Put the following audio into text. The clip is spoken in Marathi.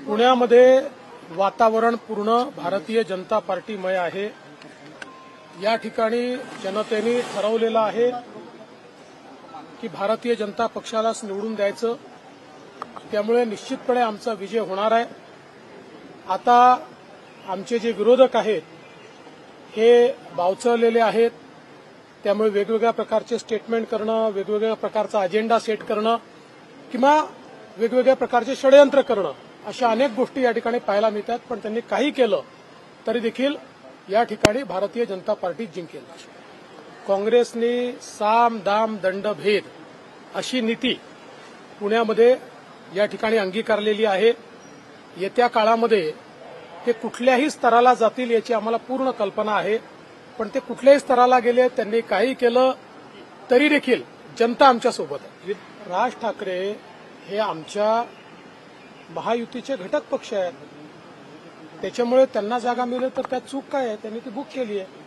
पुण्यामध्ये वातावरण पूर्ण भारतीय जनता पार्टीमय आहे। या ठिकाणी जनतेने ठरवलेलं आहे की भारतीय जनता पक्षालाच निवडून द्यायचं, त्यामुळे निश्चितपणे आमचा विजय होणार आहे। आता आमचे जे विरोधक आहेत हे बावचळलेले आहेत, त्यामुळे वेगवेगळ्या प्रकारचे स्टेटमेंट करणं, वेगवेगळ्या प्रकारचा अजेंडा सेट करणं किंवा वेगवेगळ्या प्रकारचे षडयंत्र करणं, अशा अनेक गोष्टी या ठिकाणी पाहायला मिळतात। पण त्यांनी काही केलं तरी देखील या ठिकाणी भारतीय जनता पार्टी जिंकेल। काँग्रेसने साम दाम दंड भेद अशी नीती पुण्यामध्ये या ठिकाणी अंगीकारलेली आहे। येत्या काळामध्ये ते कुठल्याही स्तराला जातील याची आम्हाला पूर्ण कल्पना आहे, पण ते कुठल्याही स्तराला गेले, त्यांनी काही केलं तरी देखील जनता आमच्यासोबत आहे। राज ठाकरे हे आमच्या महायुतीचे घटक पक्ष आहेत, त्याच्यामुळे त्यांना जागा मिळेल तर त्यात चूक काय आहे? त्यांनी ती बुक केली आहे।